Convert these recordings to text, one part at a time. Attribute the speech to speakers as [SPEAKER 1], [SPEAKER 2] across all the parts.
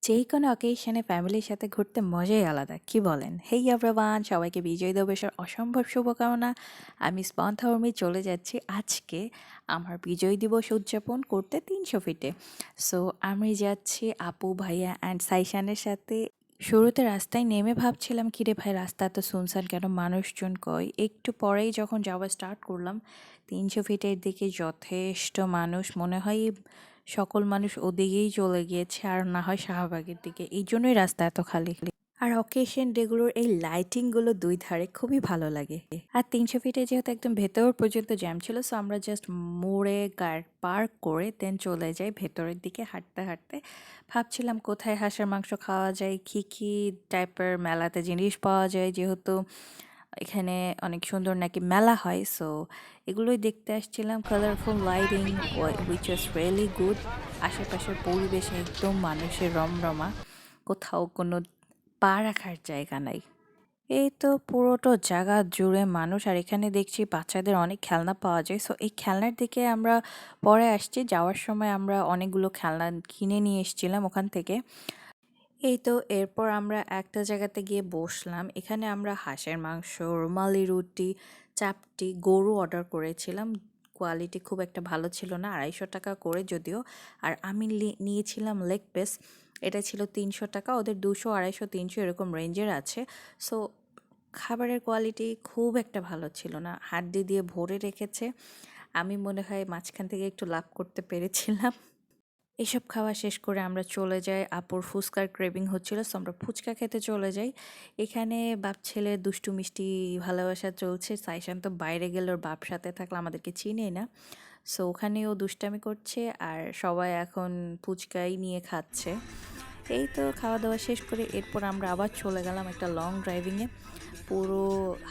[SPEAKER 1] যেকোনো অকেশনে ফ্যামিলির সাথে ঘুরতে মজাই আলাদা, কি বলেন? হেই এভরিওয়ান, সবাইকে বিজয় দিবসের অসম্ভব শুভকামনা। আমি স্পন্ধা উর্মি চলে যাচ্ছি আজকে আমার বিজয় দিবস উদযাপন করতে 300 ফিটে। সো আমি যাচ্ছি আপু, ভাইয়া অ্যান্ড সাইশানের সাথে। শুরুতে রাস্তায় নেমে ভাবছিলাম, কিরে ভাই রাস্তা এত শুনশান কেন, মানুষজন কই? একটু পরেই যখন যাওয়া স্টার্ট করলাম 300 ফিটের দিকে, যথেষ্ট মানুষ। মনে হয় সকল মানুষ ওদিকেই চলে গিয়েছে, আর না হয় শাহবাগের দিকে। এই জন্যই রাস্তা এত খালি। আর অকেশন ডেগুলোর এই লাইটিংগুলো দুই ধারে খুবই ভালো লাগে। আর 300 ফিটে যেহেতু একদম ভেতর পর্যন্ত জ্যাম ছিল, সো আমরা জাস্ট মোড়ে গাড়ি পার্ক করে দেন চলে যাই ভেতরের দিকে হাঁটতে হাঁটতে। ভাবছিলাম কোথায় হাঁসের মাংস খাওয়া যায়, কী কী টাইপের মেলাতে জিনিস পাওয়া যায়, যেহেতু এখানে অনেক সুন্দর নাকি মেলা হয়। সো এগুলোই দেখতে আসছিলাম। Colourful lighting which was really good. আশেপাশের পরিবেশ একদম মানুষের রমরমা, কোথাও কোনো পা রাখার জায়গা নাই। এই তো পুরোটা জায়গা জুড়ে মানুষ, আর এখানে দেখছি বাচ্চাদের অনেক খেলনা পাওয়া যায়। সো এই খেলনার দিকে আমরা পরে আসছি। যাওয়ার সময় আমরা অনেকগুলো খেলনা কিনে নিয়ে এসেছিলাম ওখান থেকে। এই তো এরপর আমরা একটা জায়গাতে গিয়ে বসলাম। এখানে আমরা হাঁসের মাংস, রুমালি রুটি, চাপটি, গরু অর্ডার করেছিলাম। কোয়ালিটি খুব একটা ভালো ছিল না, 250 টাকা করে যদিও। আর আমি নিয়েছিলাম লেগ পিস, এটা ছিল 300 টাকা। ওদের 200, 250, 300 এরকম রেঞ্জের আছে। সো খাবারের কোয়ালিটি খুব একটা ভালো ছিল না, হাড্ডি দিয়ে ভরে রেখেছে। আমি মনে হয় মাঝখান থেকে একটু লাভ করতে পেরেছিলাম। এসব খাওয়া শেষ করে আমরা চলে যাই, আপুর ফুচকার ক্রেভিং হচ্ছিল, সো আমরা ফুচকা খেতে চলে যাই। এখানে বাপ ছেলের দুষ্টু মিষ্টি ভালোবাসা চলছে। সাইশান তো বাইরে গেলে ওর বাপ সাথে থাকলে আমাদেরকে চিনেই না, সো ওখানে ও দুষ্টামি করছে, আর সবাই এখন ফুচকাই নিয়ে খাচ্ছে। এই তো খাওয়া দাওয়া শেষ করে এরপর আমরা আবার চলে গেলাম একটা লং ড্রাইভিংয়ে। পুরো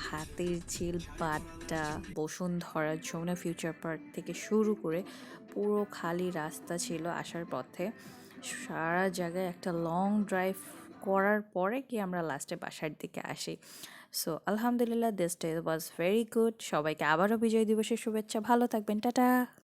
[SPEAKER 1] হাতির ঝিল, বাড্ডা, বসুন্ধরা, যমুনা ফিউচার পার্ক থেকে শুরু করে পুরো খালি রাস্তা ছিল আসার পথে। সারা জায়গায় একটা লং ড্রাইভ করার পরে কি আমরা লাস্টে বাসার দিকে আসি। সো আলহামদুলিল্লাহ, this day was very good. সবাইকে আবারও বিজয় দিবসের শুভেচ্ছা। ভালো থাকবেন, টাটা।